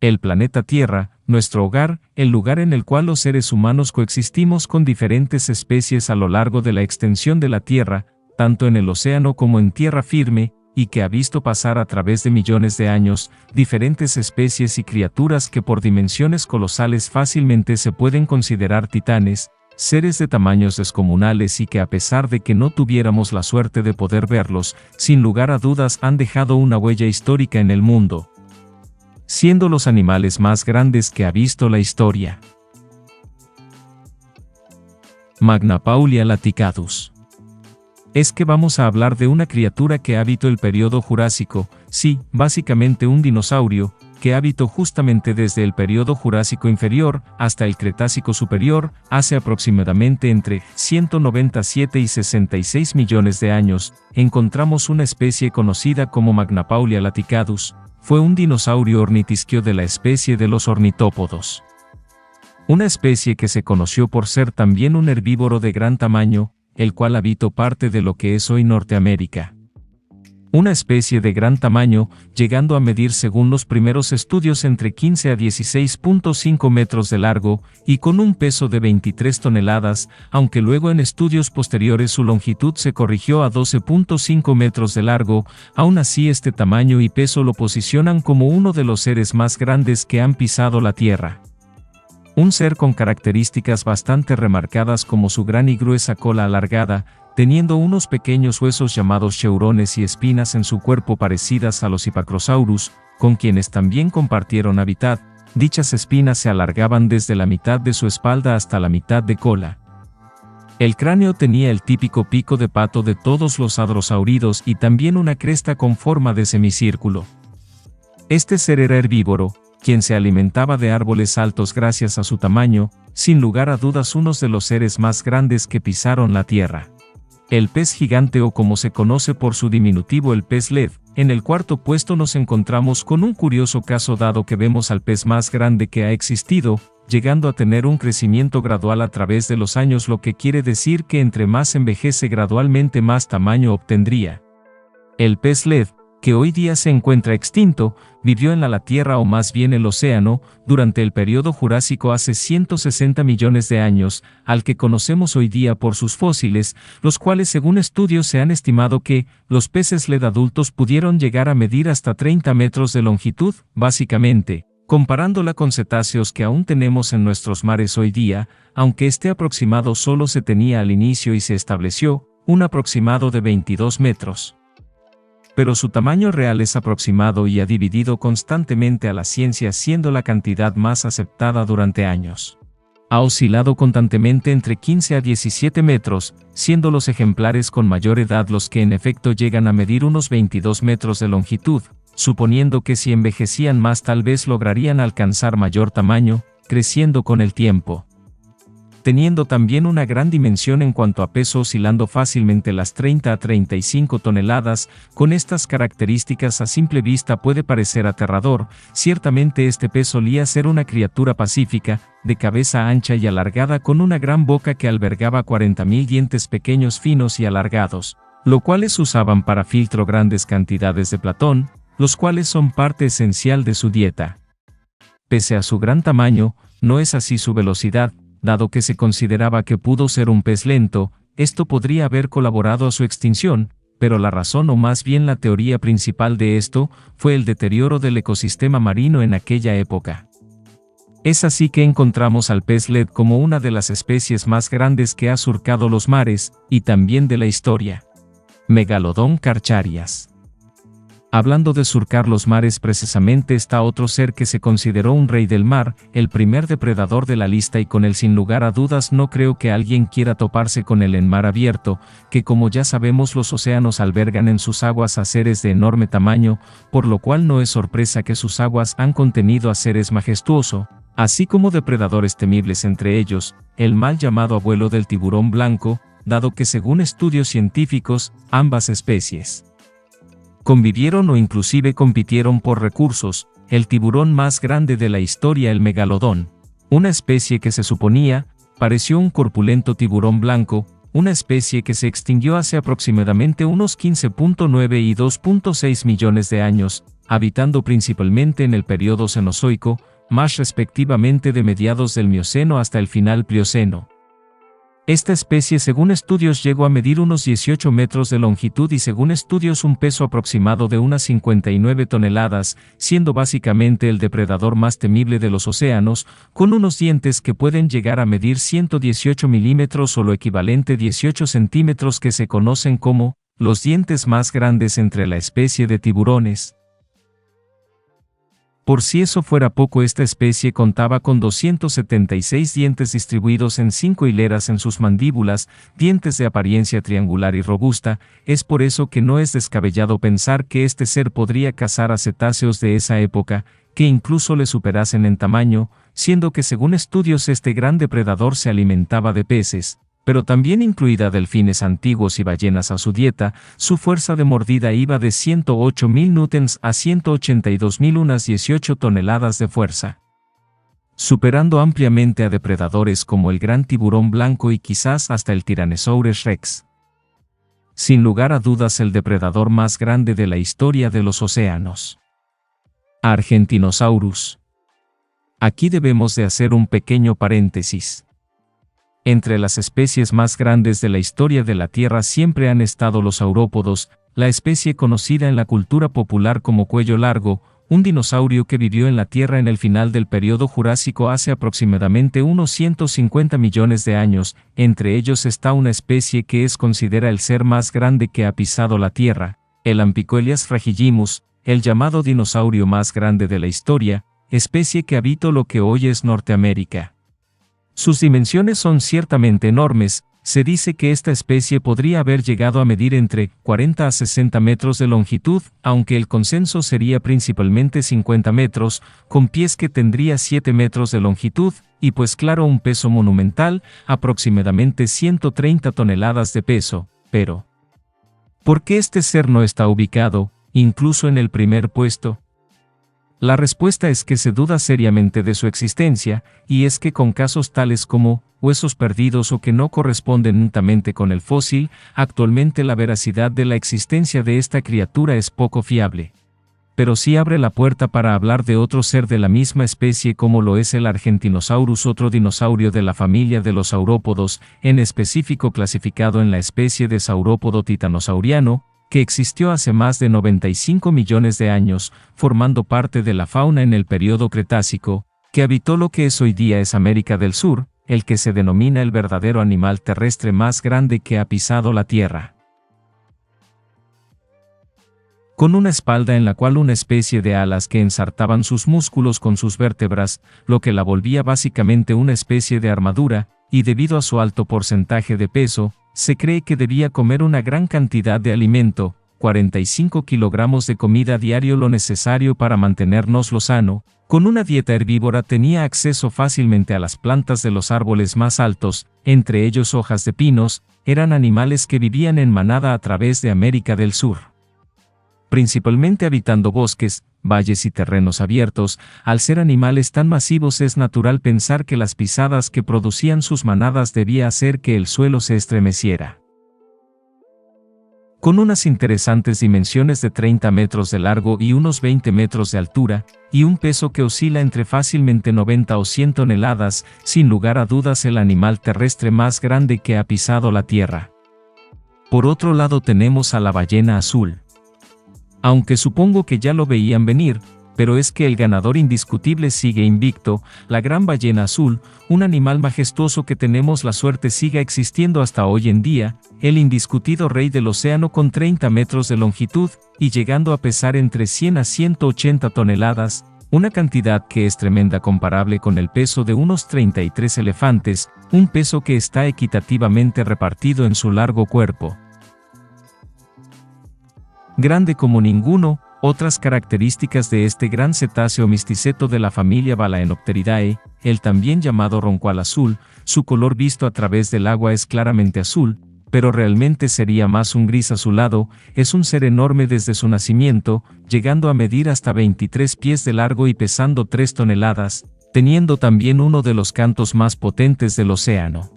El planeta Tierra, nuestro hogar, el lugar en el cual los seres humanos coexistimos con diferentes especies a lo largo de la extensión de la Tierra, tanto en el océano como en tierra firme, y que ha visto pasar a través de millones de años, diferentes especies y criaturas que por dimensiones colosales fácilmente se pueden considerar titanes, seres de tamaños descomunales y que a pesar de que no tuviéramos la suerte de poder verlos, sin lugar a dudas han dejado una huella histórica en el mundo, siendo los animales más grandes que ha visto la historia. Magnapaulia laticadus. Es que vamos a hablar de una criatura que habitó el periodo Jurásico, sí, básicamente un dinosaurio, que habitó justamente desde el periodo Jurásico inferior hasta el Cretácico superior, hace aproximadamente entre 197 y 66 millones de años. Encontramos una especie conocida como Magnapaulia laticadus. Fue un dinosaurio ornitisquio de la especie de los ornitópodos. Una especie que se conoció por ser también un herbívoro de gran tamaño, el cual habitó parte de lo que es hoy Norteamérica. Una especie de gran tamaño, llegando a medir según los primeros estudios entre 15 a 16.5 metros de largo, y con un peso de 23 toneladas, aunque luego en estudios posteriores su longitud se corrigió a 12.5 metros de largo. Aún así este tamaño y peso lo posicionan como uno de los seres más grandes que han pisado la Tierra. Un ser con características bastante remarcadas como su gran y gruesa cola alargada, teniendo unos pequeños huesos llamados cheurones y espinas en su cuerpo parecidas a los Hypacrosaurus, con quienes también compartieron hábitat. Dichas espinas se alargaban desde la mitad de su espalda hasta la mitad de cola. El cráneo tenía el típico pico de pato de todos los hadrosáuridos y también una cresta con forma de semicírculo. Este ser era herbívoro, quien se alimentaba de árboles altos gracias a su tamaño, sin lugar a dudas uno de los seres más grandes que pisaron la Tierra. El pez gigante, o como se conoce por su diminutivo el pez led. En el cuarto puesto nos encontramos con un curioso caso dado que vemos al pez más grande que ha existido, llegando a tener un crecimiento gradual a través de los años, lo que quiere decir que entre más envejece gradualmente más tamaño obtendría. El pez led, que hoy día se encuentra extinto, vivió en la Tierra o más bien el océano, durante el periodo Jurásico hace 160 millones de años, al que conocemos hoy día por sus fósiles, los cuales según estudios se han estimado que los peces led adultos pudieron llegar a medir hasta 30 metros de longitud, básicamente, comparándola con cetáceos que aún tenemos en nuestros mares hoy día, aunque este aproximado solo se tenía al inicio y se estableció un aproximado de 22 metros. Pero su tamaño real es aproximado y ha dividido constantemente a la ciencia, siendo la cantidad más aceptada durante años. Ha oscilado constantemente entre 15 a 17 metros, siendo los ejemplares con mayor edad los que en efecto llegan a medir unos 22 metros de longitud, suponiendo que si envejecían más tal vez lograrían alcanzar mayor tamaño, creciendo con el tiempo. Teniendo también una gran dimensión en cuanto a peso, oscilando fácilmente las 30 a 35 toneladas, con estas características a simple vista puede parecer aterrador. Ciertamente este pez solía ser una criatura pacífica, de cabeza ancha y alargada con una gran boca que albergaba 40.000 dientes pequeños, finos y alargados, los cuales usaban para filtro grandes cantidades de platón, los cuales son parte esencial de su dieta. Pese a su gran tamaño, no es así su velocidad. Dado que se consideraba que pudo ser un pez lento, esto podría haber colaborado a su extinción, pero la razón o más bien la teoría principal de esto fue el deterioro del ecosistema marino en aquella época. Es así que encontramos al pez led como una de las especies más grandes que ha surcado los mares, y también de la historia. Megalodon carcharias. Hablando de surcar los mares, precisamente está otro ser que se consideró un rey del mar, el primer depredador de la lista, y con él sin lugar a dudas no creo que alguien quiera toparse con él en mar abierto, que como ya sabemos los océanos albergan en sus aguas a seres de enorme tamaño, por lo cual no es sorpresa que sus aguas han contenido a seres majestuosos, así como depredadores temibles, entre ellos, el mal llamado abuelo del tiburón blanco, dado que según estudios científicos, ambas especies convivieron o inclusive compitieron por recursos. El tiburón más grande de la historia, el megalodón, una especie que se suponía pareció un corpulento tiburón blanco, una especie que se extinguió hace aproximadamente unos 15.9 y 2.6 millones de años, habitando principalmente en el período Cenozoico, más respectivamente de mediados del Mioceno hasta el final Plioceno. Esta especie según estudios llegó a medir unos 18 metros de longitud y según estudios un peso aproximado de unas 59 toneladas, siendo básicamente el depredador más temible de los océanos, con unos dientes que pueden llegar a medir 118 milímetros o lo equivalente 18 centímetros que se conocen como los dientes más grandes entre la especie de tiburones. Por si eso fuera poco, esta especie contaba con 276 dientes distribuidos en 5 hileras en sus mandíbulas, dientes de apariencia triangular y robusta. Es por eso que no es descabellado pensar que este ser podría cazar a cetáceos de esa época, que incluso le superasen en tamaño, siendo que según estudios este gran depredador se alimentaba de peces, pero también incluida delfines antiguos y ballenas a su dieta. Su fuerza de mordida iba de 108.000 newtons a 182.000, unas 18 toneladas de fuerza, superando ampliamente a depredadores como el gran tiburón blanco y quizás hasta el Tyrannosaurus rex. Sin lugar a dudas el depredador más grande de la historia de los océanos. Argentinosaurus. Aquí debemos de hacer un pequeño paréntesis. Entre las especies más grandes de la historia de la Tierra siempre han estado los saurópodos, la especie conocida en la cultura popular como cuello largo, un dinosaurio que vivió en la Tierra en el final del período Jurásico hace aproximadamente unos 150 millones de años. Entre ellos está una especie que es considerada el ser más grande que ha pisado la Tierra, el Ampicoelias fragilimus, el llamado dinosaurio más grande de la historia, especie que habitó lo que hoy es Norteamérica. Sus dimensiones son ciertamente enormes. Se dice que esta especie podría haber llegado a medir entre 40 a 60 metros de longitud, aunque el consenso sería principalmente 50 metros, con pies que tendría 7 metros de longitud, y pues claro un peso monumental, aproximadamente 130 toneladas de peso. Pero, ¿por qué este ser no está ubicado, incluso en el primer puesto? La respuesta es que se duda seriamente de su existencia, y es que con casos tales como huesos perdidos o que no corresponden netamente con el fósil, actualmente la veracidad de la existencia de esta criatura es poco fiable. Pero sí abre la puerta para hablar de otro ser de la misma especie como lo es el Argentinosaurus, otro dinosaurio de la familia de los saurópodos, en específico clasificado en la especie de saurópodo titanosauriano, que existió hace más de 95 millones de años, formando parte de la fauna en el período Cretácico, que habitó lo que es hoy día es América del Sur, el que se denomina el verdadero animal terrestre más grande que ha pisado la Tierra. Con una espalda en la cual una especie de alas que ensartaban sus músculos con sus vértebras, lo que la volvía básicamente una especie de armadura, y debido a su alto porcentaje de peso, se cree que debía comer una gran cantidad de alimento, 45 kilogramos de comida diario, lo necesario para mantenernoslo sano. Con una dieta herbívora tenía acceso fácilmente a las plantas de los árboles más altos, entre ellos hojas de pinos. Eran animales que vivían en manada a través de América del Sur, principalmente habitando bosques, valles y terrenos abiertos. Al ser animales tan masivos es natural pensar que las pisadas que producían sus manadas debía hacer que el suelo se estremeciera. Con unas interesantes dimensiones de 30 metros de largo y unos 20 metros de altura, y un peso que oscila entre fácilmente 90 o 100 toneladas, sin lugar a dudas el animal terrestre más grande que ha pisado la Tierra. Por otro lado tenemos a la ballena azul. Aunque supongo que ya lo veían venir, pero es que el ganador indiscutible sigue invicto. La gran ballena azul, un animal majestuoso que tenemos la suerte siga existiendo hasta hoy en día, el indiscutido rey del océano con 30 metros de longitud, y llegando a pesar entre 100 a 180 toneladas, una cantidad que es tremenda comparable con el peso de unos 33 elefantes, un peso que está equitativamente repartido en su largo cuerpo. Grande como ninguno. Otras características de este gran cetáceo misticeto de la familia Balaenopteridae, el también llamado roncual azul, su color visto a través del agua es claramente azul, pero realmente sería más un gris azulado. Es un ser enorme desde su nacimiento, llegando a medir hasta 23 pies de largo y pesando 3 toneladas, teniendo también uno de los cantos más potentes del océano.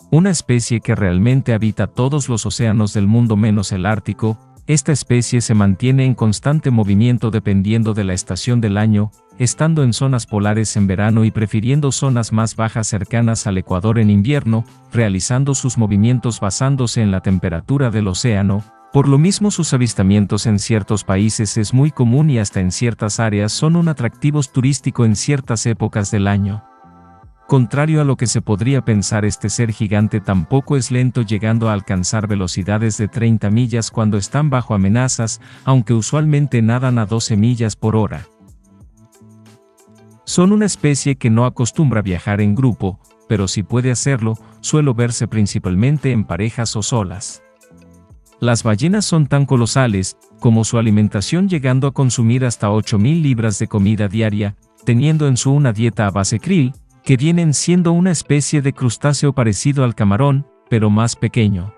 Una especie que realmente habita todos los océanos del mundo menos el Ártico, Esta especie se mantiene en constante movimiento dependiendo de la estación del año, estando en zonas polares en verano y prefiriendo zonas más bajas cercanas al ecuador en invierno, realizando sus movimientos basándose en la temperatura del océano. Por lo mismo, sus avistamientos en ciertos países es muy común y hasta en ciertas áreas son un atractivo turístico en ciertas épocas del año. Contrario a lo que se podría pensar, este ser gigante tampoco es lento, llegando a alcanzar velocidades de 30 millas cuando están bajo amenazas, aunque usualmente nadan a 12 millas por hora. Son una especie que no acostumbra viajar en grupo, pero si puede hacerlo, suele verse principalmente en parejas o solas. Las ballenas son tan colosales como su alimentación, llegando a consumir hasta 8.000 libras de comida diaria, teniendo en su una dieta a base krill, que vienen siendo una especie de crustáceo parecido al camarón, pero más pequeño.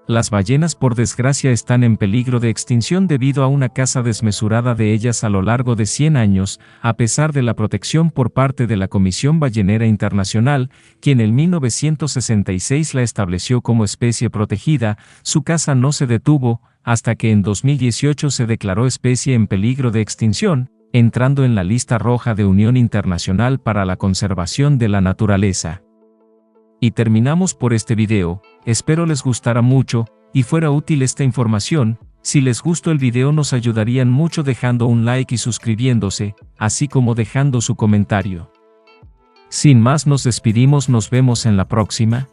Las ballenas, por desgracia, están en peligro de extinción debido a una caza desmesurada de ellas a lo largo de 100 años, a pesar de la protección por parte de la Comisión Ballenera Internacional, quien en 1966 la estableció como especie protegida. Su caza no se detuvo, hasta que en 2018 se declaró especie en peligro de extinción, entrando en la lista roja de Unión Internacional para la Conservación de la Naturaleza. Y terminamos por este video. Espero les gustara mucho y fuera útil esta información. Si les gustó el video, nos ayudarían mucho dejando un like y suscribiéndose, así como dejando su comentario. Sin más, nos despedimos, nos vemos en la próxima.